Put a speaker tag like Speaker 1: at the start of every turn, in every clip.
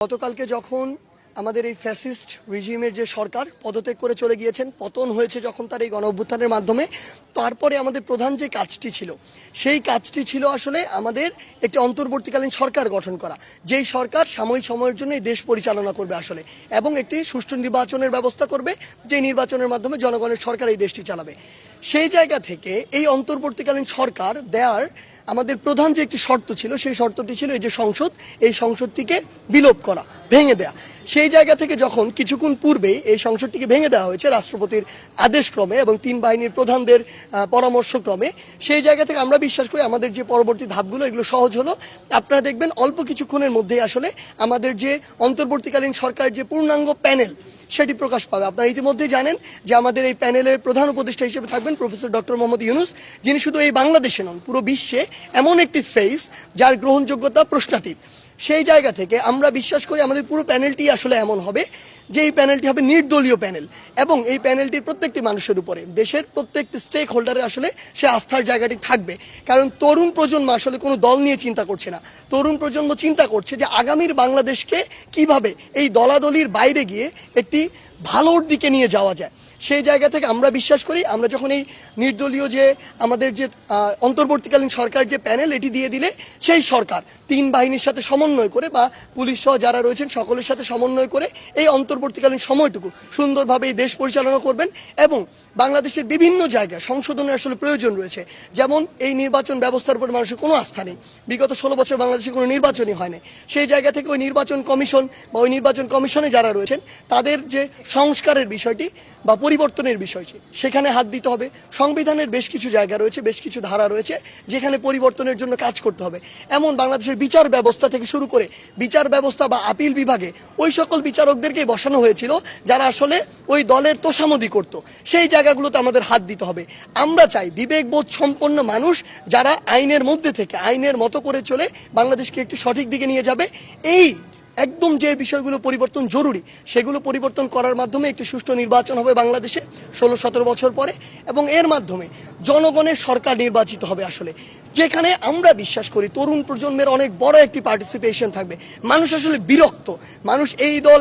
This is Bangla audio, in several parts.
Speaker 1: গতকালকে যখন আমাদের এই ফ্যাসিস্ট রিজিমের যে সরকার পদত্যাগ করে চলে গিয়েছেন, পতন হয়েছে যখন তার এই গণঅভ্যুত্থানের মাধ্যমে, তারপরে আমাদের প্রধান যে কাজটি ছিল সেই কাজটি ছিল আসলে আমাদের একটি অন্তর্বর্তীকালীন সরকার গঠন করা, যেই সরকার সাময়িক সময়ের জন্য এই দেশ পরিচালনা করবে আসলে, এবং একটি সুষ্ঠু নির্বাচনের ব্যবস্থা করবে, যে নির্বাচনের মাধ্যমে জনগণের সরকার এই দেশটি চালাবে। সেই জায়গা থেকে এই অন্তর্বর্তীকালীন সরকার দেওয়ার আমাদের প্রধান যে একটি শর্ত ছিল, সেই শর্তটি ছিল এই যে সংসদ, এই সংসদটিকে বিলোপ করা, ভেঙে দেয়া। সেই জায়গা থেকে যখন কিছুক্ষণ পূর্বেই এই সংসদটিকে ভেঙে দেওয়া হয়েছে রাষ্ট্রপতির আদেশক্রমে এবং তিন বাহিনীর প্রধানদের পরামর্শক্রমে, সেই জায়গা থেকে আমরা বিশ্বাস করি আমাদের যে পরবর্তী ধাপগুলো এগুলো সহজ হলো। আপনারা দেখবেন অল্প কিছুক্ষণের মধ্যেই আসলে আমাদের যে অন্তর্বর্তীকালীন সরকারের যে পূর্ণাঙ্গ প্যানেল সেটি প্রকাশ পাবে। আপনারা ইতিমধ্যেই জানেন যে আমাদের এই প্যানেলের প্রধান উপদেষ্টা হিসেবে থাকবেন প্রফেসর ডক্টর মোহাম্মদ ইউনূস, যিনি শুধু এই বাংলাদেশে নন, পুরো বিশ্বে এমন একটি ফেস যার গ্রহণযোগ্যতা প্রশ্নাতীত। সেই জায়গা থেকে আমরা বিশ্বাস করি আমাদের পুরো প্যানেলটি আসলে এমন হবে যে এই প্যানেলটি হবে নির্দলীয় প্যানেল, এবং এই প্যানেলটির প্রত্যেকটি মানুষের উপরে দেশের প্রত্যেকটি স্টেক হোল্ডারের আসলে সে আস্থার জায়গাটি থাকবে। কারণ তরুণ প্রজন্ম আসলে কোনো দল নিয়ে চিন্তা করছে না, তরুণ প্রজন্ম চিন্তা করছে যে আগামীর বাংলাদেশকে কিভাবে এই দলাদলির বাইরে গিয়ে একটি ভালোর দিকে নিয়ে যাওয়া যায়। সেই জায়গা থেকে আমরা বিশ্বাস করি আমরা যখন এই নির্দলীয় যে আমাদের যে অন্তর্বর্তীকালীন সরকার যে প্যানেল এটি দিয়ে দিলে, সেই সরকার তিন বাহিনীর সাথে সমন্বয় করে বা পুলিশ সহ যারা রয়েছেন সকলের সাথে সমন্বয় করে এই অন্তর্বর্তীকালীন সময়টুকু সুন্দরভাবে এই দেশ পরিচালনা করবেন। এবং বাংলাদেশের বিভিন্ন জায়গায় সংশোধনের আসলে প্রয়োজন রয়েছে, যেমন এই নির্বাচন ব্যবস্থার উপর মানুষের কোনো আস্থা নেই, বিগত 16 বছর বাংলাদেশে কোনো নির্বাচনই হয় না। সেই জায়গা থেকে ওই নির্বাচন কমিশন বা ওই নির্বাচন কমিশনে যারা রয়েছেন তাদের যে সংস্কারের বিষয়টি বা পরিবর্তনের বিষয়টি, সেখানে হাত দিতে হবে। সংবিধানের বেশ কিছু জায়গা রয়েছে, বেশ কিছু ধারা রয়েছে যেখানে পরিবর্তনের জন্য কাজ করতে হবে। এমন বাংলাদেশের বিচার ব্যবস্থা থেকে শুরু করে বিচার ব্যবস্থা বা আপিল বিভাগে ওই সকল বিচারকদেরকে বসানো হয়েছিল যারা আসলে ওই দলের তোষামোদি করত, সেই জায়গাগুলোতে আমাদের হাত দিতে হবে। আমরা চাই বিবেকবোধ সম্পন্ন মানুষ যারা আইনের মধ্যে থেকে আইনের মতো করে চলে বাংলাদেশকে একটি সঠিক দিকে নিয়ে যাবে। এই একদম যে বিষয়গুলো পরিবর্তন জরুরি সেগুলো পরিবর্তন করার মাধ্যমে একটি সুষ্ঠু নির্বাচন হবে বাংলাদেশে 16-17 বছর পরে, এবং এর মাধ্যমে জনগণের সরকার নির্বাচিত হবে আসলে, যেখানে আমরা বিশ্বাস করি তরুণ প্রজন্মের অনেক বড় একটি পার্টিসিপেশন থাকবে। মানুষ আসলে বিরক্ত, মানুষ এই দল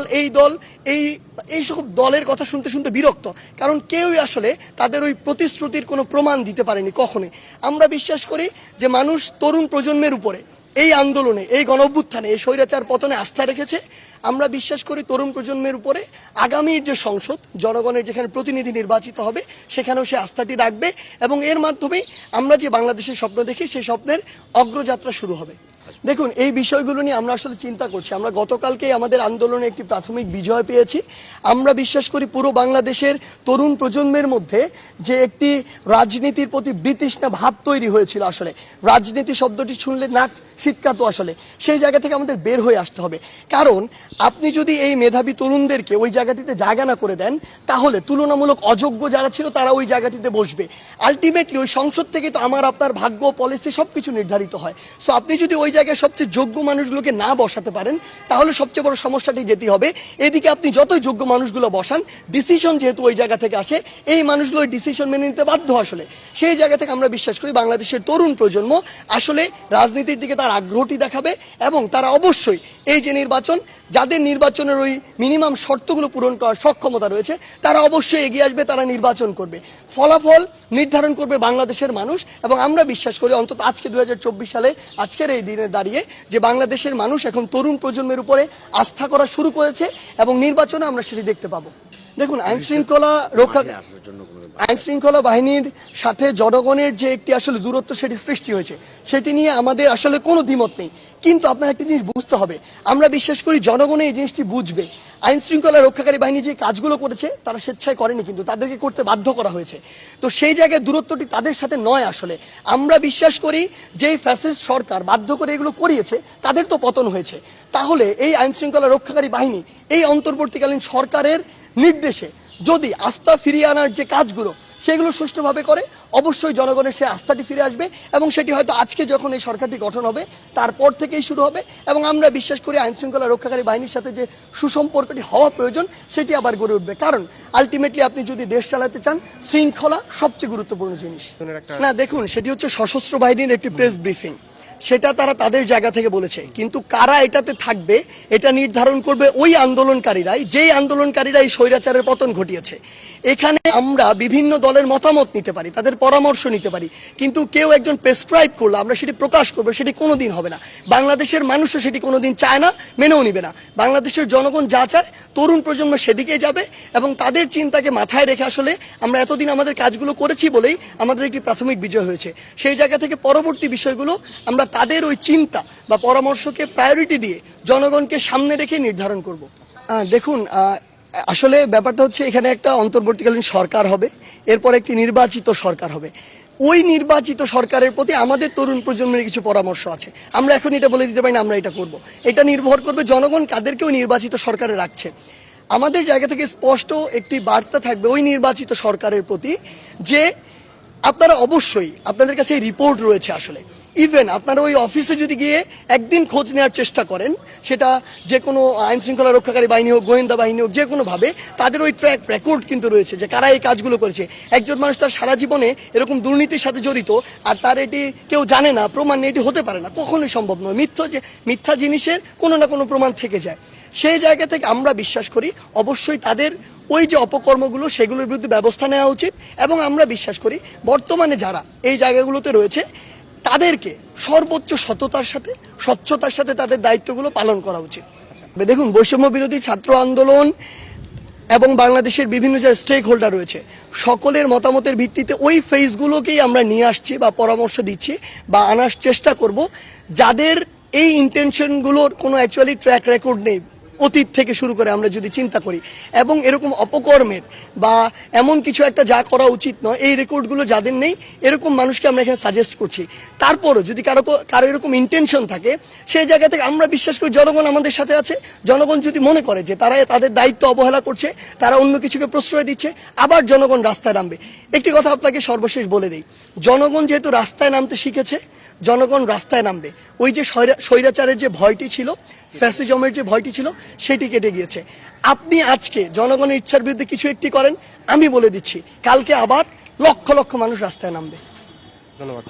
Speaker 1: এই সব দলের কথা শুনতে শুনতে বিরক্ত, কারণ কেউই আসলে তাদের ওই প্রতিশ্রুতির কোনো প্রমাণ দিতে পারেনি কখনোই। আমরা বিশ্বাস করি যে মানুষ তরুণ প্রজন্মের উপরে এই আন্দোলনে, এই গণঅভ্যুত্থানে, এই স্বৈরাচার পতনে আস্থা রেখেছে। আমরা বিশ্বাস করি তরুণ প্রজন্মের উপরে আগামীর যে সংসদ, জনগণের যেখানে প্রতিনিধি নির্বাচিত হবে, সেখানেও সে আস্থাটি রাখবে, এবং এর মাধ্যমেই আমরা যে বাংলাদেশের স্বপ্ন দেখি সেই স্বপ্নের অগ্রযাত্রা শুরু হবে। দেখুন, এই বিষয়গুলো নিয়ে আমরা আসলে চিন্তা করছি। আমরা গতকালকেই আমাদের আন্দোলনে একটি প্রাথমিক বিজয় পেয়েছি। আমরা বিশ্বাস করি পুরো বাংলাদেশের তরুণ প্রজন্মের মধ্যে যে একটি রাজনীতির প্রতি বিতৃষ্ণা ভাব তৈরি হয়েছিল, আসলে রাজনীতি শব্দটি শুনলে নাক শীতকাতো, আসলে সেই জায়গা থেকে আমাদের বের হয়ে আসতে হবে। কারণ আপনি যদি এই মেধাবী তরুণদেরকে ওই জায়গাটিতে জায়গা না করে দেন, তাহলে তুলনামূলক অযোগ্য যারা ছিল তারা ওই জায়গাটিতে বসবে। আলটিমেটলি ওই সংসদ থেকে তো আমার আপনার ভাগ্য, পলিসি সবকিছু নির্ধারিত হয়। সো আপনি যদি ওই জায়গায় সবচেয়ে যোগ্য মানুষগুলোকে না বসাতে পারেন, তাহলে সবচেয়ে বড় সমস্যাটি যেতে হবে। এদিকে আপনি যতই যোগ্য মানুষগুলো বসান, ডিসিশন যেহেতু ওই জায়গা থেকে আসে, এই মানুষগুলো ডিসিশন মেনে নিতে বাধ্য। আসলে সেই জায়গা থেকে আমরা বিশ্বাস করি বাংলাদেশের তরুণ প্রজন্ম আসলে রাজনীতির দিকে তার আগ্রহটি দেখাবে, এবং তারা অবশ্যই এই যে নির্বাচন, যাদের নির্বাচনের ওই মিনিমাম শর্তগুলো পূরণ করার সক্ষমতা রয়েছে, তারা অবশ্যই এগিয়ে আসবে, তারা নির্বাচন করবে। ফলাফল নির্ধারণ করবে বাংলাদেশের মানুষ, এবং আমরা বিশ্বাস করি অন্তত আজকে 2024 সালে আজকের এই দিনে দাঁড়িয়ে যে বাংলাদেশের মানুষ এখন তরুণ প্রজন্মের উপরে আস্থা করা শুরু করেছে, এবং নির্বাচনে আমরা সেটি দেখতে পাবো। দেখুন, আইন শৃঙ্খলা বাহিনীর সাথে জনগণের যে একটি আসলে দূরত্ব সেটি সৃষ্টি হয়েছে, সেটি নিয়ে আমাদের আসলে কোনো দ্বিমত নেই। কিন্তু আপনার একটা জিনিস বুঝতে হবে, আমরা বিশ্বাস করি জনগণ এই জিনিসটি বুঝবে। আইন শৃঙ্খলা রক্ষাকারী বাহিনী যে কাজগুলো করেছে তারা স্বেচ্ছায় করেনি, কিন্তু তাদেরকে করতে বাধ্য করা হয়েছে। তো সেই জায়গায় দূরত্বটি তাদের সাথে নয়। আসলে আমরা বিশ্বাস করি যে ফ্যাসিস্ট সরকার বাধ্য করে এগুলো করিয়েছে, তাদের তো পতন হয়েছে। তাহলে এই আইন শৃঙ্খলা রক্ষাকারী বাহিনী এই অন্তর্বর্তীকালীন সরকারের নির্দেশে যদি আস্থা ফিরিয়ে আনার যে কাজগুলো সেগুলো সুষ্ঠুভাবে করে, অবশ্যই জনগণের সে আস্থাটি ফিরে আসবে, এবং সেটি হয়তো আজকে যখন এই সরকারটি গঠন হবে তারপর থেকেই শুরু হবে। এবং আমরা বিশ্বাস করি আইন শৃঙ্খলা রক্ষাকারী বাহিনীর সাথে যে সুসম্পর্কটি হওয়া প্রয়োজন সেটি আবার গড়ে উঠবে। কারণ আলটিমেটলি আপনি যদি দেশ চালাতে চান, শৃঙ্খলা সবচেয়ে গুরুত্বপূর্ণ জিনিস। না, দেখুন, সেটি হচ্ছে সশস্ত্র বাহিনীর একটি প্রেস ব্রিফিং, সেটা তারা তাদের জায়গা থেকে বলেছে, কিন্তু কারা এটাতে থাকবে এটা নির্ধারণ করবে ওই আন্দোলনকারীরাই, যেই আন্দোলনকারীরা এই স্বৈরাচারের পতন ঘটিয়েছে। এখানে আমরা বিভিন্ন দলের মতামত নিতে পারি, তাদের পরামর্শ নিতে পারি, কিন্তু কেউ একজন প্রেসক্রাইব করলো আমরা সেটি প্রকাশ করবো, সেটি কোনোদিন হবে না। বাংলাদেশের মানুষও সেটি কোনোদিন চায় না, মেনেও নিবে না। বাংলাদেশের জনগণ যা চায় তরুণ প্রজন্ম সেদিকে যাবে, এবং তাদের চিন্তাকে মাথায় রেখে আসলে আমরা এতদিন আমাদের কাজগুলো করেছি বলেই আমাদের একটি প্রাথমিক বিজয় হয়েছে। সেই জায়গা থেকে পরবর্তী বিষয়গুলো আমরা তাদের ওই চিন্তা বা পরামর্শকে প্রায়োরিটি দিয়ে জনগণকে সামনে রেখে নির্ধারণ করব। দেখুন, আসলে ব্যাপারটা হচ্ছে এখানে একটা অন্তর্বর্তীকালীন সরকার হবে, এরপর একটি নির্বাচিত সরকার হবে। ওই নির্বাচিত সরকারের প্রতি আমাদের তরুণ প্রজন্মের কিছু পরামর্শ আছে। আমরা এখন এটা বলে দিতে পারি না আমরা এটা করব, এটা নির্ভর করবে জনগণ কাদেরকে ওই নির্বাচিত সরকারে রাখছে। আমাদের জায়গা থেকে স্পষ্ট একটি বার্তা থাকবে ওই নির্বাচিত সরকারের প্রতি যে আপনারা অবশ্যই, আপনাদের কাছে রিপোর্ট রয়েছে, আসলে ইভেন আপনারা ওই অফিসে যদি গিয়ে একদিন খোঁজ নেওয়ার চেষ্টা করেন, সেটা যে কোনো আইন শৃঙ্খলা রক্ষাকারী বাহিনী হোক, গোয়েন্দা বাহিনী হোক, যে কোনোভাবে তাদের ওই ট্র্যাক রেকর্ড কিন্তু রয়েছে যে কারা এই কাজগুলো করেছে। একজন মানুষ তার সারা জীবনে এরকম দুর্নীতির সাথে জড়িত আর তার এটি কেউ জানে না, প্রমাণ নেই, এটি হতে পারে না, কখনোই সম্ভব নয়। মিথ্যা জিনিসের কোনো না কোনো প্রমাণ থেকে যায়। সেই জায়গা থেকে আমরা বিশ্বাস করি অবশ্যই তাদের ওই যে অপকর্মগুলো সেগুলোর বিরুদ্ধে ব্যবস্থা নেওয়া উচিত, এবং আমরা বিশ্বাস করি বর্তমানে যারা এই জায়গাগুলোতে রয়েছে তাদেরকে সর্বোচ্চ সততার সাথে, স্বচ্ছতার সাথে তাদের দায়িত্বগুলো পালন করা উচিত। দেখুন, বৈষম্য বিরোধী ছাত্র আন্দোলন এবং বাংলাদেশের বিভিন্ন যে স্টেক হোল্ডার রয়েছে সকলের মতামতের ভিত্তিতে ওই ফেজগুলোকেই আমরা নিয়ে আসছি বা পরামর্শ দিচ্ছি বা আনার চেষ্টা করব, যাদের এই ইন্টেনশনগুলোর কোনো অ্যাকচুয়ালি ট্র্যাক রেকর্ড নেই অতীত থেকে শুরু করে আমরা যদি চিন্তা করি, এবং এরকম অপকর্মের বা এমন কিছু একটা যা করা উচিত নয় এই রেকর্ডগুলো যাদের নেই, এরকম মানুষকে আমরা এখানে সাজেস্ট করছি। তারপরও যদি কারো এরকম ইন্টেনশন থাকে, সেই জায়গা থেকে আমরা বিশ্বাস করি জনগণ আমাদের সাথে আছে। জনগণ যদি মনে করে যে তারা তাদের দায়িত্ব অবহেলা করছে, তারা অন্য কিছুকে প্রশ্রয় দিচ্ছে, আবার জনগণ রাস্তায় নামবে। একটি কথা আপনাকে সর্বশেষ বলে দিই, জনগণ যেহেতু রাস্তায় নামতে শিখেছে, জনগণ রাস্তায় নামবে। ওই যে স্বৈরাচারের যে ভয়টি ছিল, ফ্যাসিজমের যে ভয়টি ছিল, সেটি কেটে গিয়েছে। আপনি আজকে জনগণের ইচ্ছার বিরুদ্ধে কিছু একটি করেন, আমি বলে দিচ্ছি কালকে আবার লক্ষ লক্ষ মানুষ রাস্তায় নামবে।
Speaker 2: ধন্যবাদ।